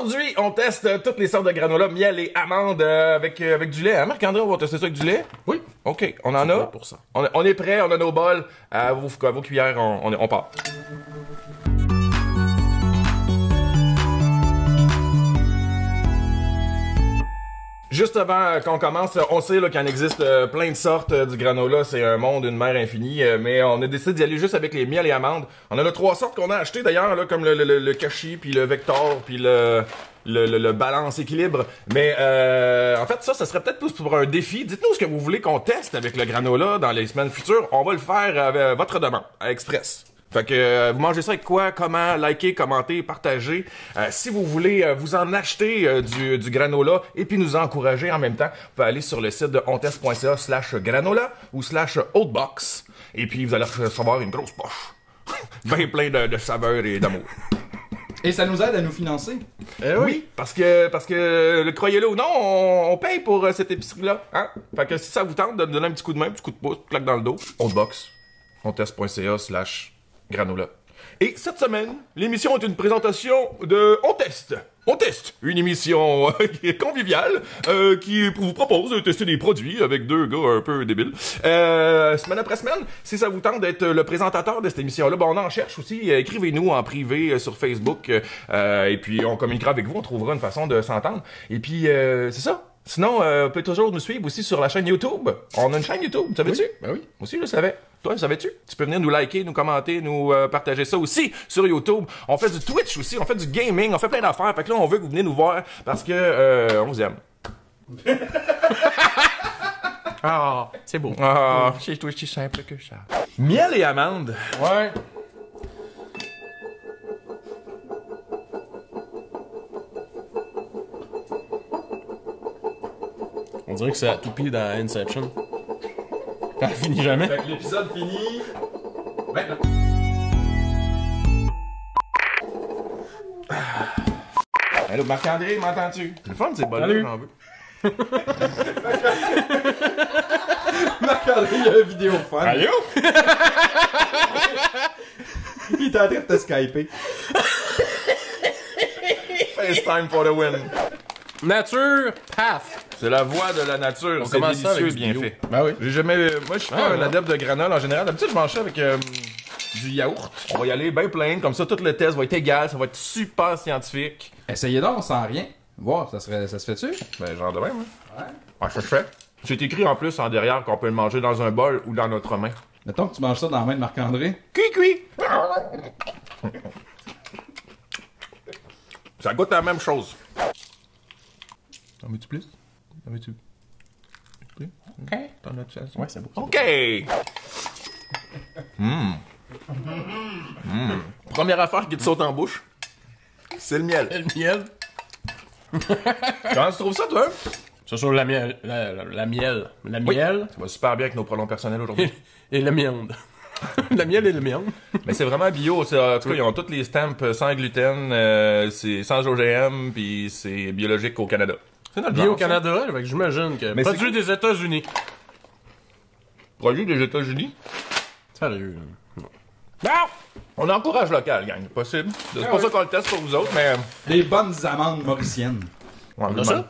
Aujourd'hui, on teste toutes les sortes de granola, miel et amandes avec du lait. Hein, Marc-André, on va tester ça avec du lait? Oui. OK, on en a. Pour ça. On est prêt, on a nos bols. À vos cuillères, on part. Juste avant qu'on commence, on sait qu'il en existe plein de sortes du granola, c'est un monde, une mer infinie, mais on a décidé d'y aller juste avec les miels et amandes. On en a 3 sortes qu'on a achetées d'ailleurs, là, comme le Kashi, puis le Vector, puis le balance équilibre. Mais en fait, ça serait peut-être plus pour un défi. Dites-nous ce que vous voulez qu'on teste avec le granola dans les semaines futures. On va le faire à votre demande, à Express. Fait que vous mangez ça avec quoi, comment, likez, commentez, partagez. Si vous voulez vous en acheter du granola et puis nous encourager en même temps, vous pouvez aller sur le site de ontest.ca/granola ou /oatbox. Et puis vous allez recevoir une grosse poche. Bien plein de saveurs et d'amour. Et ça nous aide à nous financer. Oui, parce que croyez-le ou non, on paye pour cette épicerie-là. Hein? Fait que si ça vous tente de nous donner un petit coup de main, un petit coup de pouce, claque dans le dos, Oatbox, ontest.ca/granola. Et cette semaine, l'émission est une présentation de On Teste. On Teste, une émission conviviale qui vous propose de tester des produits avec 2 gars un peu débiles. Semaine après semaine, si ça vous tente d'être le présentateur de cette émission-là, on en cherche aussi. Écrivez-nous en privé sur Facebook et puis on communiquera avec vous, on trouvera une façon de s'entendre. Et puis, c'est ça. Sinon, vous pouvez toujours nous suivre aussi sur la chaîne YouTube. On a une chaîne YouTube, savais-tu? Oui, ben oui. Moi aussi, je le savais. Toi, savais-tu? Tu peux venir nous liker, nous commenter, nous partager ça aussi sur YouTube. On fait du Twitch aussi, on fait du gaming, on fait plein d'affaires. Fait que là, on veut que vous venez nous voir parce que on vous aime. Ah, c'est beau. Ah, c'est aussi simple que ça. Miel et amandes. Ouais. On dirait que c'est la toupie dans Inception. Ça finit jamais. Fait que l'épisode finit maintenant. Allô, Marc-André, m'entends-tu? C'est le fun, ces bols-là, Salut. j'en veux. Marc-André, il y a une vidéo fun. Allô? Il est en train de te skyper. FaceTime for the win. Nature Path. C'est la voix de la nature, c'est commence ça délicieux, avec bien du bio. fait. Ben oui. J'ai jamais... Moi, je suis pas un adepte de granola en général. D'habitude, je mange ça avec du yaourt. On va y aller bien plein, comme ça, tout le test va être égal, ça va être super scientifique. Essayez donc sans rien. Voir, ça se fait-tu? Ben, genre de même, hein? Ouais. Ouais, ça se fait. C'est écrit en plus en derrière qu'on peut le manger dans un bol ou dans notre main. Mettons que tu manges ça dans la main de Marc-André. Cui-cui! Ça goûte la même chose. T'en veux-tu plus? T'en veux-tu plus? OK. T'en as-tu assez? Ouais, c'est beau. OK! Première affaire qui te saute en bouche, c'est le miel. Le miel. Comment tu trouves ça, toi? C'est sur la miel. La miel. La miel Ça va super bien avec nos pronoms personnels aujourd'hui. et la miande. La miel et le miande. Mais c'est vraiment bio. En tout cas, ils ont toutes les stamps sans gluten, c'est sans OGM, puis c'est biologique au Canada. C'est notre Bio genre, au Canada, fait que j'imagine que. Mais Produit des États-Unis. ça. Produit des États-Unis. Sérieux. Non! On encourage local, gang. Possible. C'est pas ça qu'on le teste pour vous autres, mais... Des bonnes amandes mauriciennes. Ouais, On a ça?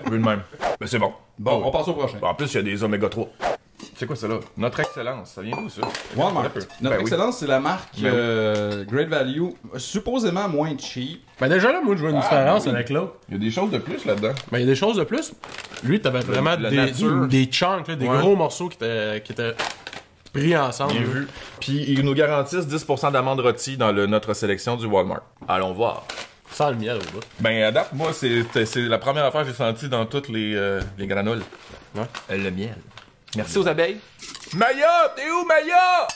Vu de même. Mais c'est bon. Bon, on passe au prochain. Bon, en plus, il y a des oméga 3. C'est quoi ça, là? Notre excellence. Ça vient d'où, ça? Walmart. Un peu. Notre Ben oui. excellence, c'est la marque Great Value, supposément moins cheap. Ben déjà là, moi, je vois une différence oui. avec l'autre. Il y a des choses de plus là-dedans. Ben il y a des choses de plus. Lui, t'avais vraiment la nature. des chunks, là, des Ouais. gros morceaux qui étaient pris ensemble. Bien là. vu. Puis, ils nous garantissent 10% d'amandes rôties dans notre sélection du Walmart. Allons voir. Sans le miel au bout. Ben, à date, moi, c'est la première affaire que j'ai sentie dans toutes les granoles. Ouais. Le miel. Merci aux abeilles. Maya! T'es où, Maya?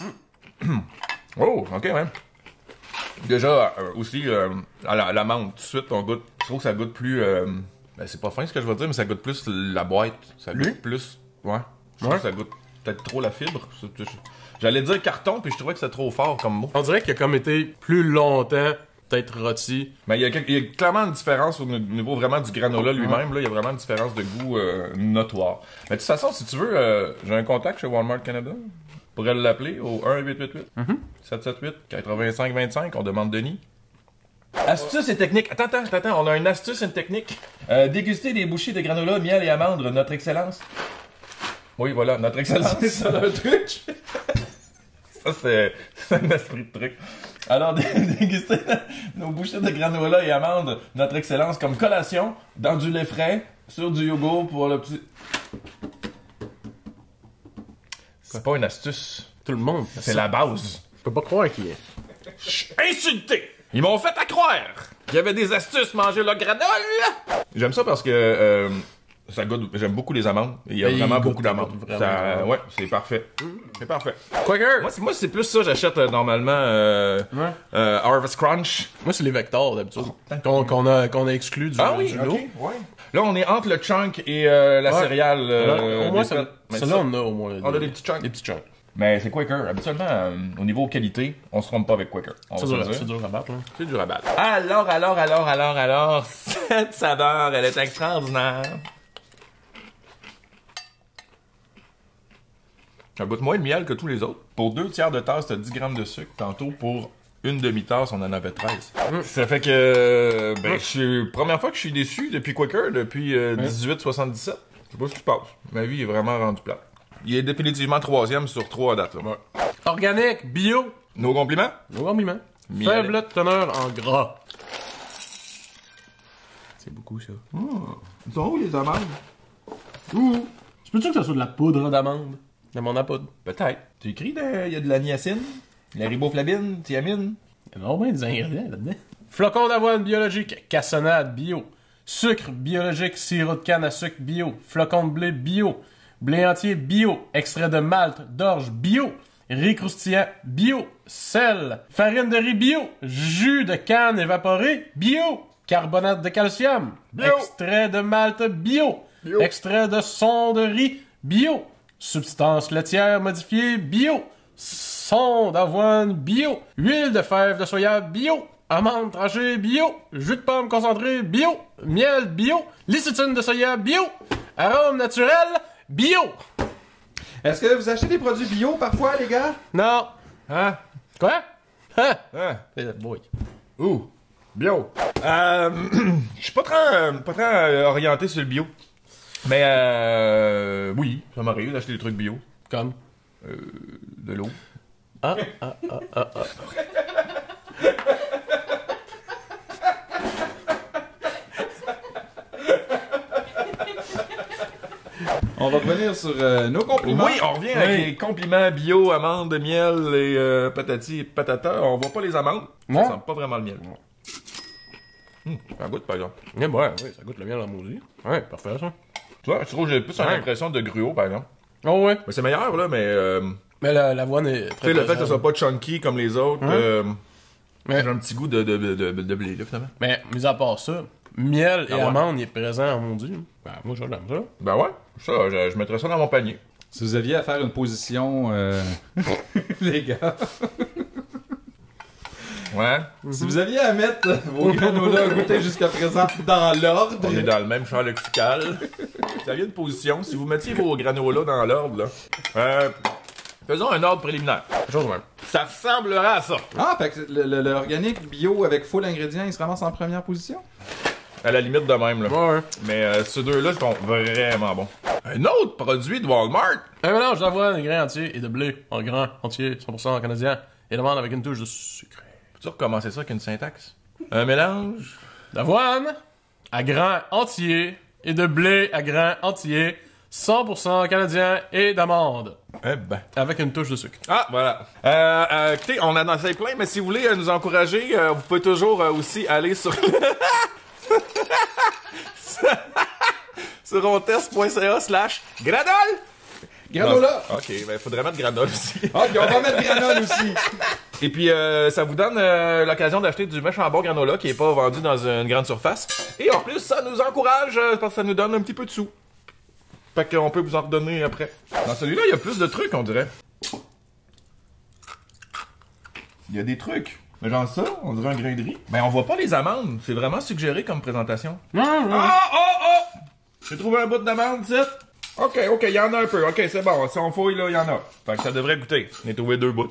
Oh, ok, ouais. Déjà, aussi, à l'amande, tout de suite, on goûte. Je trouve que ça goûte plus... ben, c'est pas fin ce que je veux dire, mais ça goûte plus la boîte. Ça goûte plus... Ouais. Je trouve que ça goûte peut-être trop la fibre. J'allais dire carton, puis je trouvais que c'était trop fort comme mot. On dirait qu'il a comme été plus longtemps peut-être rôti. Mais il y a clairement une différence au niveau vraiment du granola lui-même. Là, il y a vraiment une différence de goût notoire. Mais de toute façon, si tu veux, j'ai un contact chez Walmart Canada. On pourrait l'appeler au 1-888 778-8525. On demande Denis. Astuce et technique. Attends, on a une astuce et une technique. Déguster des bouchées de granola, miel et amandes, notre excellence. Oui, voilà, notre excellence. C'est ça le truc. Ça, c'est un esprit de truc. Alors, déguster nos bouchées de granola et amandes, notre excellence, comme collation, dans du lait frais, sur du yogourt pour le petit... C'est pas une astuce. Tout le monde. C'est la base. Je peux pas croire qu'il est. Insulté! Ils m'ont fait à croire qu'il y avait des astuces manger le granola! J'aime ça parce que ça goûte. J'aime beaucoup les amandes. Il y a vraiment beaucoup d'amandes. Ouais, c'est parfait. C'est parfait. Quaker! Moi c'est plus ça, j'achète normalement Harvest Crunch. Moi, c'est les Vectors, d'habitude. Qu'on a exclu du Oui, lot. ok, ouais. Là, on est entre le chunk et la céréale. Au moins, celle-là, on a au moins. On a des petits chunks. Des petits chunks. Mais c'est Quaker. Habituellement, au niveau qualité, on se trompe pas avec Quaker. C'est dur à battre, là. C'est du rabat. Alors, cette saveur, elle est extraordinaire. Ça goûte moins de miel que tous les autres. Pour 2 tiers de tasse, t'as 10 grammes de sucre. Tantôt, pour une demi-tasse, on en avait 13. Ça fait que, première fois que je suis déçu depuis Quaker, depuis 1877. Je sais pas ce qui se passe. Ma vie est vraiment rendue plate. Il est définitivement 3e sur 3 dates. Là. Ouais. Organique, bio. Nos compliments? Nos compliments. Miel. Faible teneur en gras. C'est beaucoup, ça. Ils sont où les amandes? Tu peux-tu que ça soit de la poudre d'amande? D'amande à poudre. Peut-être. Tu écris, il y a de la niacine, la riboflavine, thiamine. Il y a vraiment des ingrédients là-dedans. Flocons d'avoine biologique, cassonade bio. Sucre biologique, sirop de canne à sucre bio. Flocons de blé bio. Blé entier bio. Extrait de malt, d'orge bio. Riz croustillant bio. Sel. Farine de riz bio. Jus de canne évaporé bio. Carbonate de calcium. Bio. Extrait de malt bio. Extrait de son de riz bio. Substance laitière modifiée bio. Son d'avoine bio. Huile de fèves de soya bio. Amandes tranchées bio. Jus de pomme concentré bio. Miel bio. Lécithine de soya bio. Arôme naturel bio. Est-ce que vous achetez des produits bio parfois, les gars? Non. Hein? Quoi? Hein? Hein? Boy. Ouh, bio. Je suis pas très orienté sur le bio. Mais oui, ça m'arrive d'acheter des trucs bio. Comme? De l'eau. On va revenir sur nos compliments. Oui, on revient avec les compliments bio, amandes, miel et patati et patata. On voit pas les amandes. Non. Ça sent pas vraiment le miel. Ça goûte par exemple. Eh ben, oui, ça goûte le miel en maudit. Ouais, parfait ça. Tu vois, je trouve que j'ai plus l'impression de gruau par exemple. Oh ouais. Mais c'est meilleur là, mais Mais l'avoine est très tu sais, le fait que ça présente. soit pas chunky comme les autres, Mais- j'ai un petit goût de blé là finalement. Mais, mis à part ça, miel et ouais. amande, il est présent en maudit. Ben, moi, j'aime ça. Ben ouais, ça, je mettrais ça dans mon panier. Si vous aviez à faire une position, les gars. Ouais. Si vous aviez à mettre vos granolas goûtés jusqu'à présent dans l'ordre. On est dans le même champ lexical. Ça vient de position. Si vous mettiez vos granolas dans l'ordre, là. Faisons un ordre préliminaire. Chose de même. Ça ressemblerait à ça. Ah, fait que l'organique bio avec full ingrédients, il se ramasse en première position? À la limite de même, là. Ouais. Mais ces deux-là sont vraiment bons. Un autre produit de Walmart. Un mélange d'avoine, de grains entiers et de blé en grains entiers, 100% canadien. Et demande avec une touche de sucre. Peux-tu recommencer ça avec une syntaxe? Un mélange. D'avoine à grains entiers et de blé à grains entiers, 100% canadien et d'amande. Eh ben. Avec une touche de sucre. Ah, voilà. Écoutez, on en essaye plein, mais si vous voulez nous encourager, vous pouvez toujours aussi aller sur... sur ontest.ca/granol. Granola! Ah, ok, ben faudrait mettre granol aussi. Ok, on va mettre granola aussi! Et puis, ça vous donne l'occasion d'acheter du méchant bon granola qui est pas vendu dans une grande surface. Et en plus, ça nous encourage parce que ça nous donne un petit peu de sous. Fait qu'on peut vous en redonner après. Dans celui-là, il y a plus de trucs, on dirait. Il y a des trucs. Mais genre ça, on dirait un grain de riz. Ben, on voit pas les amandes. C'est vraiment suggéré comme présentation. Ah! J'ai trouvé un bout d'amande, ici. Ok, il y en a un peu. Ok, c'est bon. Si on fouille, là, il y en a. Fait que ça devrait goûter. On a trouvé 2 bouts.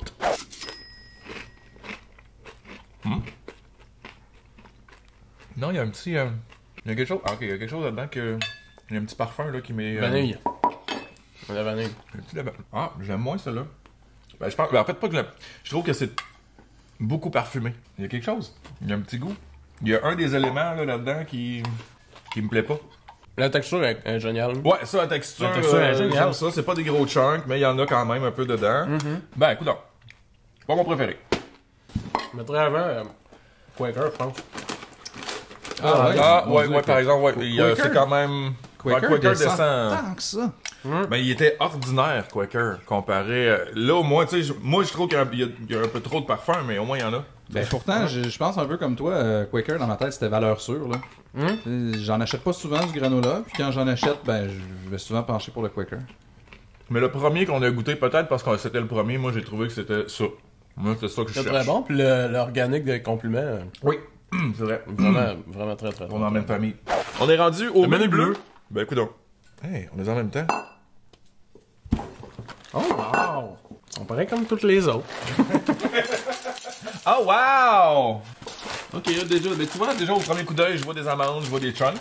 Non, il y a un petit... il y a quelque chose... Ah, ok, il y a quelque chose là-dedans que... Il y a un petit parfum, là, qui met... Vanille. La vanille. Ah, j'aime moins celle-là. Ben, je pense... Ben, en fait, pas que je l'aime. Je trouve que c'est beaucoup parfumé. Il y a quelque chose. Il y a un petit goût. Il y a un des éléments, là-dedans qui me plaît pas. La texture est géniale. Ouais, ça, la texture est géniale. j'aime ça. C'est pas des gros chunks, mais il y en a quand même un peu dedans. Ben, écoute donc. Pas mon préféré. Je mettrais avant Quaker, je pense. Ouais, par exemple, ouais. C'est quand même... Quaker descend descend. tant que ça. Ben, il était ordinaire, Quaker, comparé... là, au moins, tu sais, moi, je trouve qu'il y a un peu trop de parfum, mais au moins, il y en a. Ben, pourtant, je pense un peu comme toi, Quaker, dans ma tête, c'était valeur sûre, là. J'en achète pas souvent du granola, puis quand j'en achète, ben, je vais souvent pencher pour le Quaker. Mais le premier qu'on a goûté, peut-être parce que c'était le premier, moi, j'ai trouvé que c'était ça. Moi, c'est ça que je cherche. C'est très bon, puis l'organique de compliment, Oui, c'est vrai. vraiment très très On est bon. en même famille. On est rendu au menu menu bleu. bleu. Ben, écoute donc. Hey, on est en même temps. Oh wow! On paraît comme toutes les autres. Oh, wow! Ok, là, déjà, mais tu vois, déjà, au premier coup d'œil, je vois des amandes, je vois des chunks.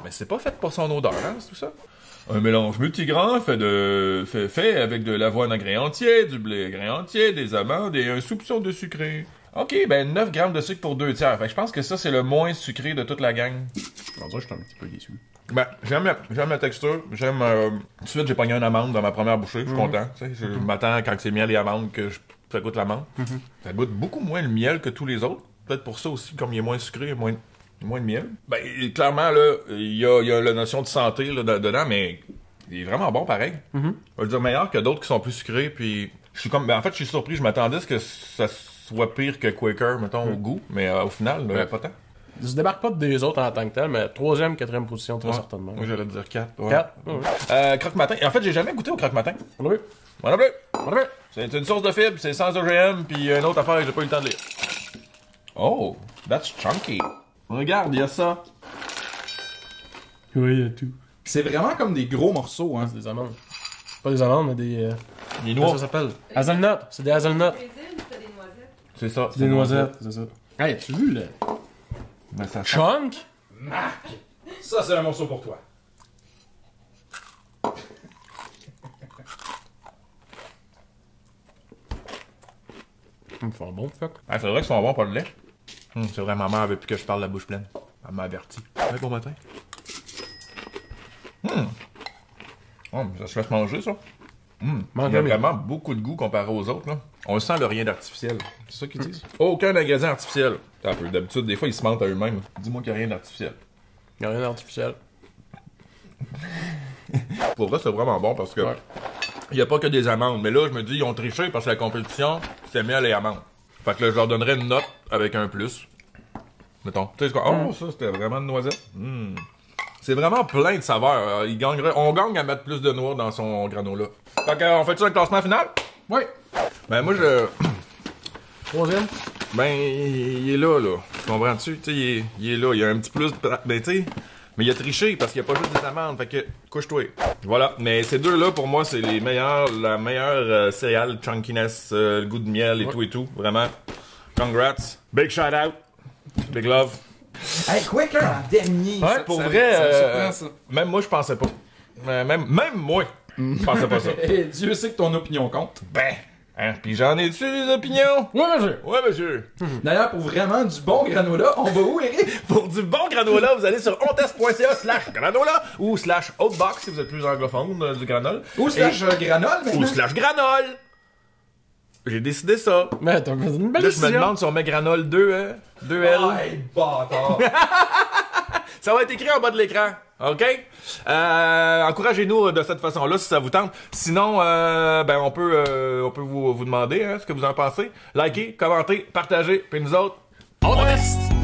Mais c'est pas fait pour son odeur, hein, c'est tout ça? Un mélange multigrain fait avec de l'avoine à grain entier, du blé à grain entier, des amandes et un soupçon de sucré. Ok, ben 9 grammes de sucre pour 2 tiers. Fait que je pense que ça, c'est le moins sucré de toute la gang. En vrai, je suis un petit peu déçu. Ben, j'aime la texture. J'aime... tout de suite, j'ai pogné une amande dans ma première bouchée. Je suis content. Tu sais, je m'attends, quand c'est miel et amande, que ça goûte l'amande. Ça goûte beaucoup moins le miel que tous les autres. Peut-être pour ça aussi, comme il est moins sucré, il y a moins de miel. Ben, clairement, là, il y a la notion de santé là, dedans, mais il est vraiment bon pareil. Je veux dire, meilleur que d'autres qui sont plus sucrés, puis... Je suis comme... Ben, en fait, je suis surpris. Je m'attendais à ce que ça soit pire que Quaker, mettons, au goût, mais au final, pas tant. Il se démarque pas des autres en tant que tel, mais 3e, 4e position, très certainement. Moi, j'allais te dire 4. Ouais. 4? Croque-matin. En fait, j'ai jamais goûté au croque-matin. Oui. Moi non plus. C'est une source de fibres, c'est sans OGM, puis une autre affaire que j'ai pas eu le temps de lire. Oh, that's chunky. Regarde, il y a ça. Oui, il y a tout. C'est vraiment comme des gros morceaux, hein. C'est des amandes. Pas des amandes, mais des... Des Comment noix. ça s'appelle? Hazelnuts. C'est des hazelnuts. T'as des noisettes. C'est ça. C'est des noisettes, c'est ça. Hey, as-tu vu le... Ben, ça sent. Chunk? Ça, c'est un morceau pour toi. Ils font bon, fuck. Ah, faudrait qu'ils soient bons, pas le lait. C'est vrai, maman avait plus que je parle la bouche pleine. Elle m'a averti. Ouais, bon matin. Oh, ça se laisse manger, ça. Il y a vraiment beaucoup de goût comparé aux autres, là. On sent le rien d'artificiel. C'est ça qu'ils disent? Aucun ingrédient artificiel. D'habitude, des fois, ils se mentent à eux-mêmes. Dis-moi qu'il n'y a rien d'artificiel. Il n'y a rien d'artificiel. Pour vrai, c'est vraiment bon parce que il n'y a pas que des amandes. Mais là, je me dis, ils ont triché parce que la compétition, c'était miel et amandes. Fait que là, je leur donnerais une note avec un plus. Mettons. Tu sais quoi? Oh, ça, c'était vraiment de noisette. C'est vraiment plein de saveurs. On gagne à mettre plus de noix dans son granola. Fait qu'on fait-tu un classement final? Oui. Ben, moi, je... 3e? Ben, il est là. Tu comprends-tu? Tu sais, il est là. Il y a un petit plus... Ben, tu sais... Mais il a triché parce qu'il n'y a pas juste des amandes. Fait que, couche-toi. Voilà. Mais ces deux-là, pour moi, c'est les meilleurs... La meilleure céréale, chunkiness, le goût de miel et tout. Vraiment. Congrats. Big shout-out. Big love. Hey, Quaker en dernier. Ouais, pour vrai, ça me surprend, ça. même moi, je pensais pas. Même moi, je pensais pas ça. Et Dieu sait que ton opinion compte. Ben, hein, pis j'en ai dessus des opinions. Oui, monsieur. Ouais, monsieur. D'ailleurs, pour vraiment du bon granola, on va où, Eric? Pour du bon granola, vous allez sur ontest.ca/granola ou /outbox si vous êtes plus anglophone du granola. Ou slash granole, Ou maintenant. /granol. J'ai décidé ça. Mais t'as une belle Là, je me décision. demande si on met granol 2, 2L. Hey, bâtard. Ça va être écrit en bas de l'écran, ok? Encouragez-nous de cette façon-là si ça vous tente. Sinon, ben on peut vous demander ce que vous en pensez. Likez, commentez, partagez, puis nous autres, on reste!